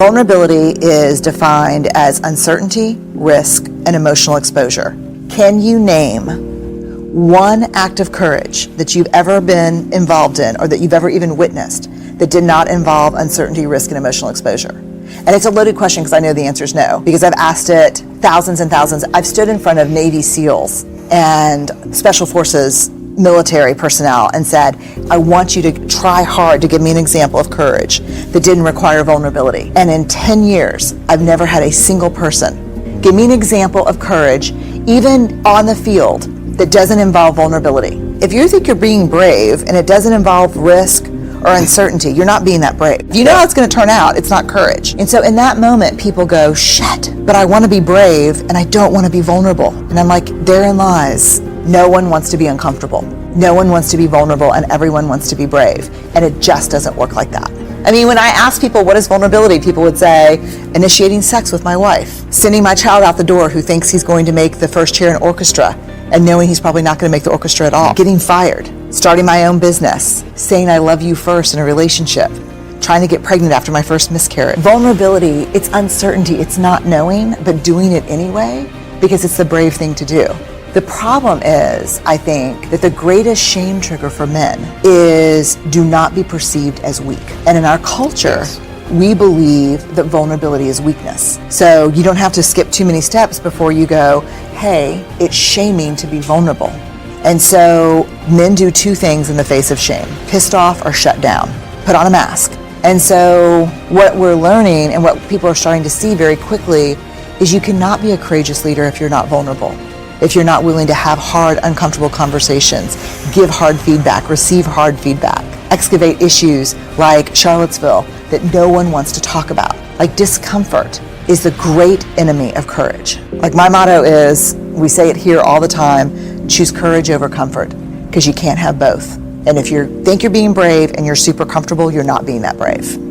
Vulnerability is defined as uncertainty, risk, and emotional exposure. Can you name one act of courage that you've ever been involved in or that you've ever even witnessed that did not involve uncertainty, risk, and emotional exposure? And it's a loaded question because I know the answer is no, because I've asked it thousands and thousands. I've stood in front of Navy SEALs and Special Forces military personnel and said, I want you to try hard to give me an example of courage that didn't require vulnerability. And in 10 years, I've never had a single person give me an example of courage, even on the field, that doesn't involve vulnerability. If you think you're being brave and it doesn't involve risk or uncertainty, you're not being that brave. You know how it's going to turn out. It's not courage. And so in that moment, people go, shit, but I want to be brave and I don't want to be vulnerable. And I'm like, therein lies. No one wants to be uncomfortable. No one wants to be vulnerable, and everyone wants to be brave. And it just doesn't work like that. I mean, when I ask people what is vulnerability, people would say, initiating sex with my wife, sending my child out the door who thinks he's going to make the first chair in orchestra and knowing he's probably not going to make the orchestra at all, getting fired, starting my own business, saying I love you first in a relationship, trying to get pregnant after my first miscarriage. Vulnerability, it's uncertainty, it's not knowing, but doing it anyway because it's the brave thing to do. The problem is, I think, that the greatest shame trigger for men is do not be perceived as weak. And in our culture, we believe that vulnerability is weakness. So you don't have to skip too many steps before you go, hey, it's shaming to be vulnerable. And so men do two things in the face of shame: pissed off or shut down, put on a mask. And so what we're learning and what people are starting to see very quickly is you cannot be a courageous leader if you're not vulnerable. If you're not willing to have hard, uncomfortable conversations, give hard feedback, receive hard feedback, excavate issues like Charlottesville that no one wants to talk about. Like, discomfort is the great enemy of courage. Like, my motto is, we say it here all the time, choose courage over comfort, because you can't have both. And if you think you're being brave and you're super comfortable, you're not being that brave.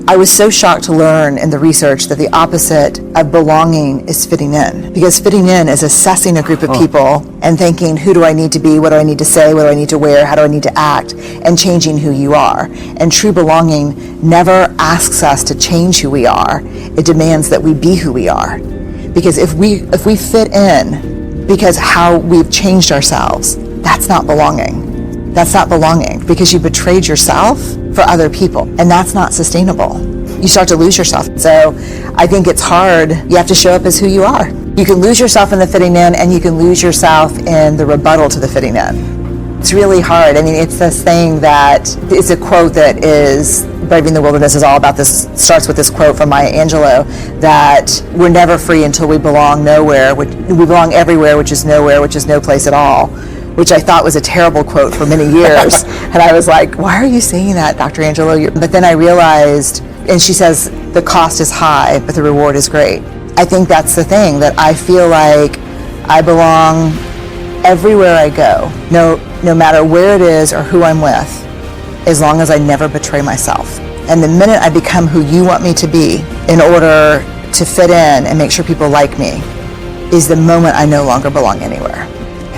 I was so shocked to learn in the research that the opposite of belonging is fitting in. Because fitting in is assessing a group of people and thinking, who do I need to be? What do I need to say? What do I need to wear? How do I need to act? And changing who you are. And true belonging never asks us to change who we are. It demands that we be who we are. Because if we fit in because how we've changed ourselves, that's not belonging. That's not belonging, because you betrayed yourself for other people, and that's not sustainable. You start to lose yourself. So I think it's hard. You have to show up as who you are. You can lose yourself in the fitting in, and you can lose yourself in the rebuttal to the fitting in. It's really hard. I mean, it's this thing that, it's a quote that is, Braving the Wilderness is all about this, starts with this quote from Maya Angelou, that we're never free until we belong nowhere. We belong everywhere, which is nowhere, which is no place at all. Which I thought was a terrible quote for many years. And I was like, why are you saying that, Dr. Angelou? But then I realized, and she says, the cost is high, but the reward is great. I think that's the thing, that I feel like I belong everywhere I go, no matter where it is or who I'm with, as long as I never betray myself. And the minute I become who you want me to be in order to fit in and make sure people like me, is the moment I no longer belong anywhere.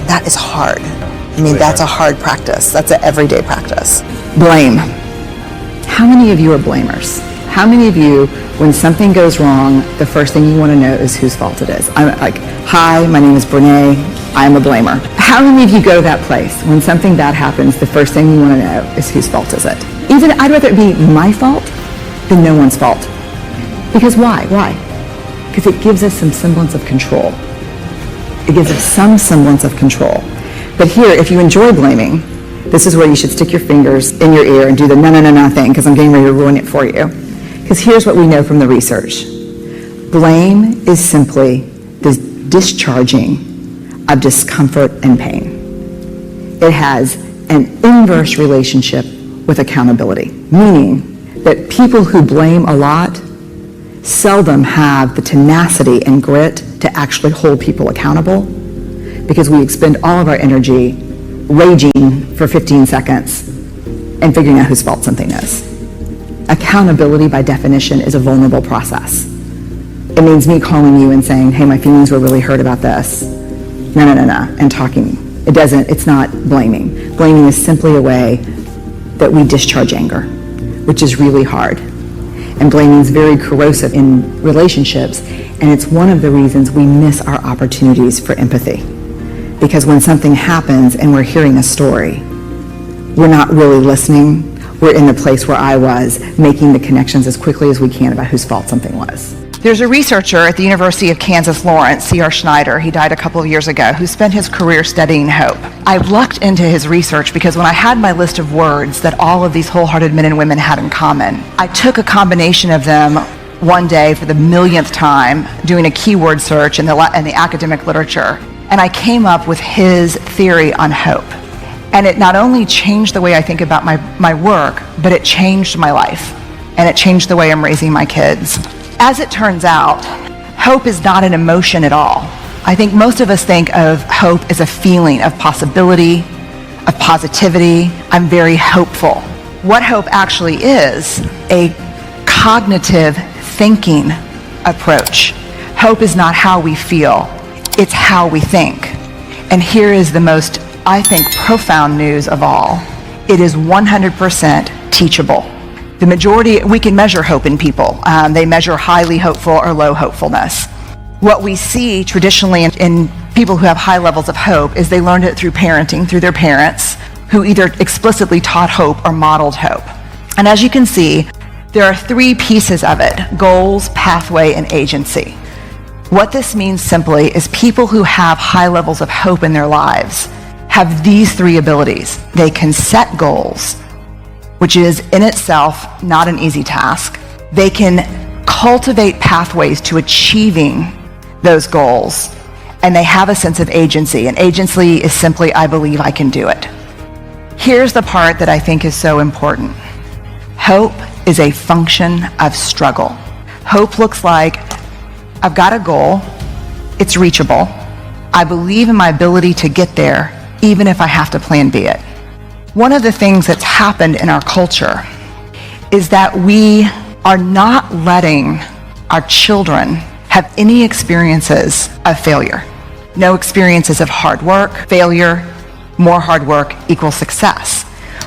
That is hard. I mean, that's a hard practice. That's an everyday practice. Blame. How many of you are blamers? How many of you, when something goes wrong, the first thing you want to know is whose fault it is? I'm like, hi, my name is Brené. I'm a blamer. How many of you go to that place when something bad happens, the first thing you want to know is whose fault is it? Even I'd rather it be my fault than no one's fault. Because why? Why? Because it gives us some semblance of control. It gives us some semblance of control. But here, if you enjoy blaming, this is where you should stick your fingers in your ear and do the no thing, because I'm getting ready to ruin it for you. Because here's what we know from the research. Blame is simply the discharging of discomfort and pain. It has an inverse relationship with accountability, meaning that people who blame a lot seldom have the tenacity and grit to actually hold people accountable, because we expend all of our energy raging for 15 seconds and figuring out whose fault something is. Accountability, by definition, is a vulnerable process. It means me calling you and saying, hey, my feelings were really hurt about this. No, and talking. It's not blaming. Blaming is simply a way that we discharge anger, which is really hard. And blaming is very corrosive in relationships, and it's one of the reasons we miss our opportunities for empathy. Because when something happens and we're hearing a story, we're not really listening. We're in the place where I was, making the connections as quickly as we can about whose fault something was. There's a researcher at the University of Kansas Lawrence, C.R. Schneider, he died a couple of years ago, who spent his career studying hope. I lucked into his research because when I had my list of words that all of these wholehearted men and women had in common, I took a combination of them one day for the millionth time, doing a keyword search in the academic literature, and I came up with his theory on hope. And it not only changed the way I think about my work, but it changed my life, and it changed the way I'm raising my kids. As it turns out, hope is not an emotion at all. I think most of us think of hope as a feeling of possibility, of positivity. I'm very hopeful. What hope actually is, a cognitive thinking approach. Hope is not how we feel, it's how we think. And here is the most, I think, profound news of all. It is 100% teachable. The majority, we can measure hope in people. They measure highly hopeful or low hopefulness. What we see traditionally in people who have high levels of hope is they learned it through parenting, through their parents, who either explicitly taught hope or modeled hope. And as you can see, there are three pieces of it: goals, pathway, and agency. What this means simply is people who have high levels of hope in their lives have these three abilities. They can set goals, which is in itself not an easy task. They can cultivate pathways to achieving those goals, and they have a sense of agency. And agency is simply, I believe I can do it. Here's the part that I think is so important. Hope is a function of struggle. Hope looks like, I've got a goal, it's reachable, I believe in my ability to get there, even if I have to plan B it. One of the things that's happened in our culture is that we are not letting our children have any experiences of failure. No experiences of hard work, failure, more hard work equals success.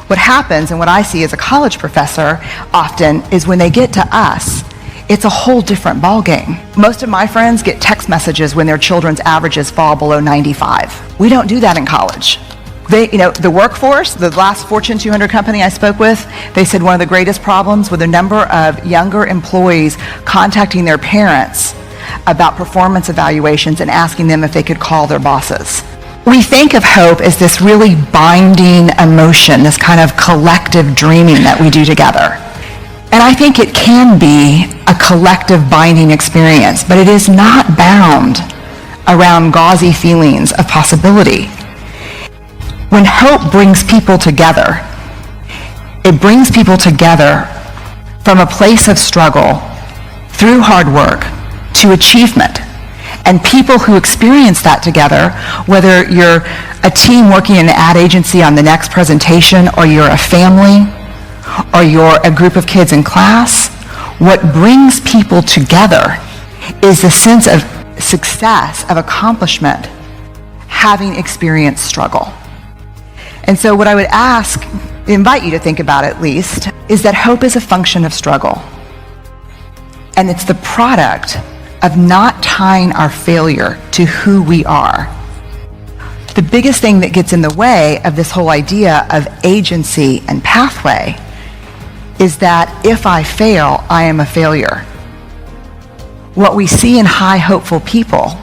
What happens, and what I see as a college professor often, is when they get to us, it's a whole different ballgame. Most of my friends get text messages when their children's averages fall below 95. We don't do that in college. The workforce, the last Fortune 200 company I spoke with, they said one of the greatest problems with a number of younger employees contacting their parents about performance evaluations and asking them if they could call their bosses. We think of hope as this really binding emotion, this kind of collective dreaming that we do together. And I think it can be a collective binding experience, but it is not bound around gauzy feelings of possibility. When hope brings people together, it brings people together from a place of struggle through hard work to achievement. And people who experience that together, whether you're a team working in an ad agency on the next presentation, or you're a family, or you're a group of kids in class, what brings people together is the sense of success, of accomplishment, having experienced struggle. And so what I would invite you to think about at least, is that hope is a function of struggle. And it's the product of not tying our failure to who we are. The biggest thing that gets in the way of this whole idea of agency and pathway is that if I fail, I am a failure. What we see in high hopeful people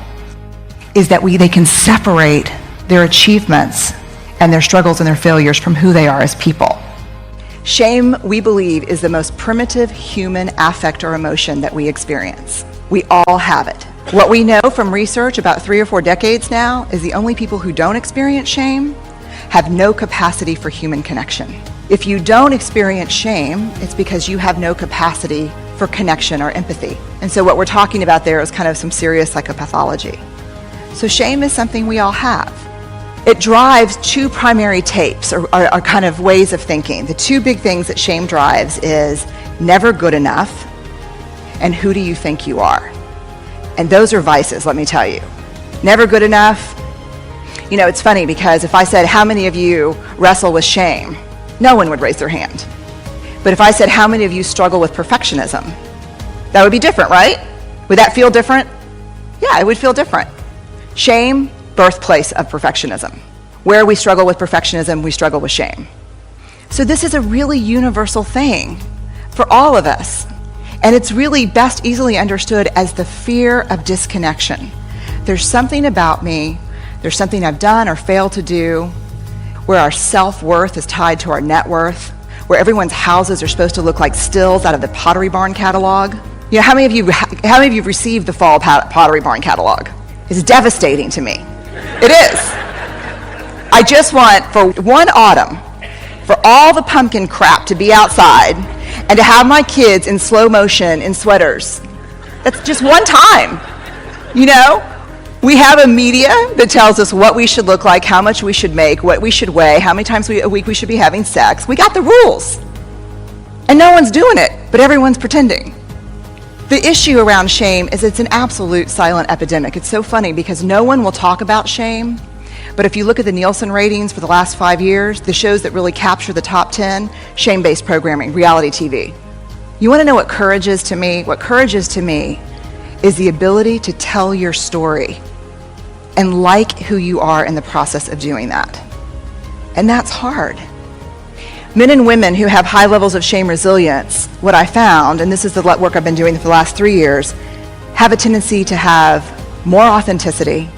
is that they can separate their achievements and their struggles and their failures from who they are as people. Shame, we believe, is the most primitive human affect or emotion that we experience. We all have it. What we know from research about 3 or 4 decades now is the only people who don't experience shame have no capacity for human connection. If you don't experience shame, it's because you have no capacity for connection or empathy. And so what we're talking about there is kind of some serious psychopathology. So shame is something we all have. It drives 2 primary tapes or kind of ways of thinking. The 2 big things that shame drives is never good enough and who do you think you are? And those are vices, let me tell you. Never good enough. You know, it's funny because if I said, how many of you wrestle with shame? No one would raise their hand. But if I said, how many of you struggle with perfectionism? That would be different, right? Would that feel different? Yeah, it would feel different. Shame, birthplace of perfectionism. Where we struggle with perfectionism, we struggle with shame. So this is a really universal thing for all of us. And it's really best easily understood as the fear of disconnection. There's something about me, there's something I've done or failed to do, where our self-worth is tied to our net worth, where everyone's houses are supposed to look like stills out of the Pottery Barn catalog. You know, how many of you have received the Fall Pottery Barn catalog? It's devastating to me. It is. I just want, for one autumn, for all the pumpkin crap to be outside and to have my kids in slow motion in sweaters. That's just one time, you know? We have a media that tells us what we should look like, how much we should make, what we should weigh, how many times a week we should be having sex. We got the rules. And no one's doing it, but everyone's pretending. The issue around shame is it's an absolute silent epidemic. It's so funny because no one will talk about shame, but if you look at the Nielsen ratings for the last 5 years, the shows that really capture the top 10, shame-based programming, reality TV. You want to know what courage is to me? What courage is to me is the ability to tell your story and like who you are in the process of doing that. And that's hard. Men and women who have high levels of shame resilience, what I found, and this is the work I've been doing for the last 3 years, have a tendency to have more authenticity,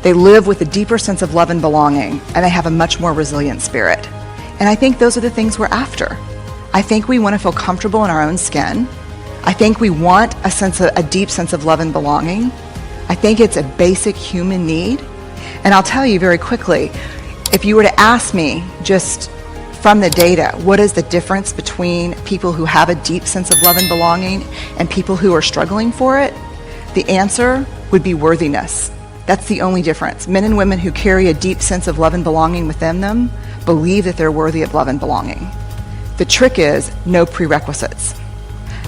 they live with a deeper sense of love and belonging, and they have a much more resilient spirit. And I think those are the things we're after. I think we want to feel comfortable in our own skin. I think we want a deep sense of love and belonging. I think it's a basic human need. And I'll tell you very quickly, if you were to ask me just from the data, what is the difference between people who have a deep sense of love and belonging and people who are struggling for it? The answer would be worthiness. That's the only difference. Men and women who carry a deep sense of love and belonging within them believe that they're worthy of love and belonging. The trick is no prerequisites.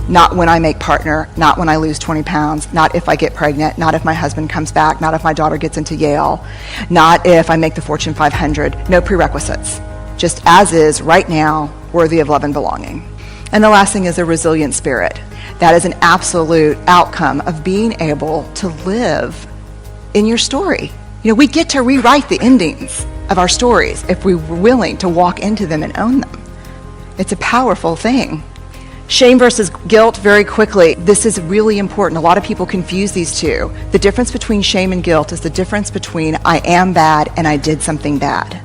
Not when I make partner, not when I lose 20 pounds, not if I get pregnant, not if my husband comes back, not if my daughter gets into Yale, not if I make the Fortune 500. No prerequisites. Just as is, right now, worthy of love and belonging. And the last thing is a resilient spirit. That is an absolute outcome of being able to live in your story. You know, we get to rewrite the endings of our stories if we're willing to walk into them and own them. It's a powerful thing. Shame versus guilt, very quickly. This is really important. A lot of people confuse these two. The difference between shame and guilt is the difference between I am bad and I did something bad.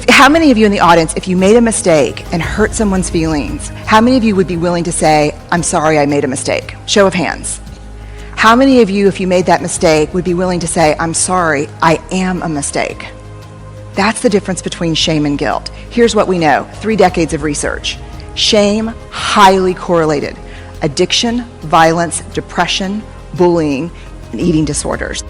How many of you in the audience, if you made a mistake and hurt someone's feelings, how many of you would be willing to say, I'm sorry I made a mistake? Show of hands. How many of you, if you made that mistake, would be willing to say, I'm sorry, I am a mistake? That's the difference between shame and guilt. Here's what we know, 3 decades of research. Shame, highly correlated. Addiction, violence, depression, bullying, and eating disorders.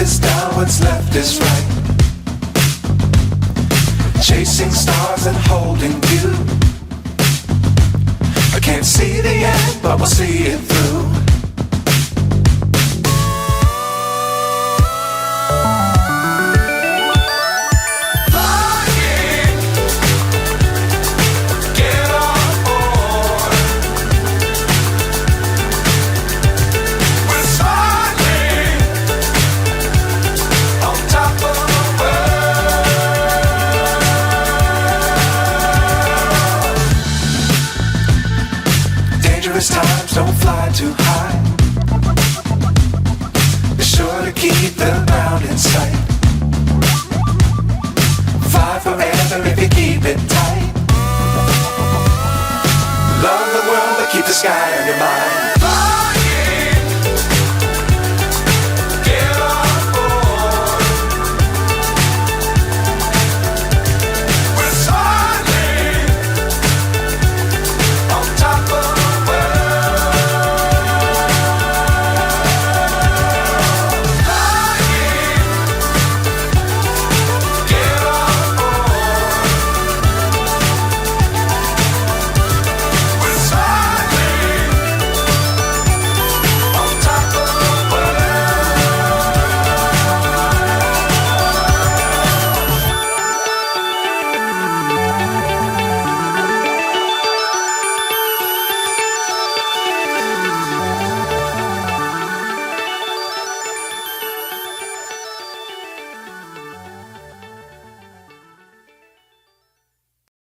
is down, what's left is right. Chasing stars and holding you. I can't see the end, but we'll see it through. Flying, get on board. We're smiling on top of the world. Dangerous times, don't fly too high. Be sure to keep the ground in sight. Fly forever if you keep it tight. Love the world, but keep the sky on your mind.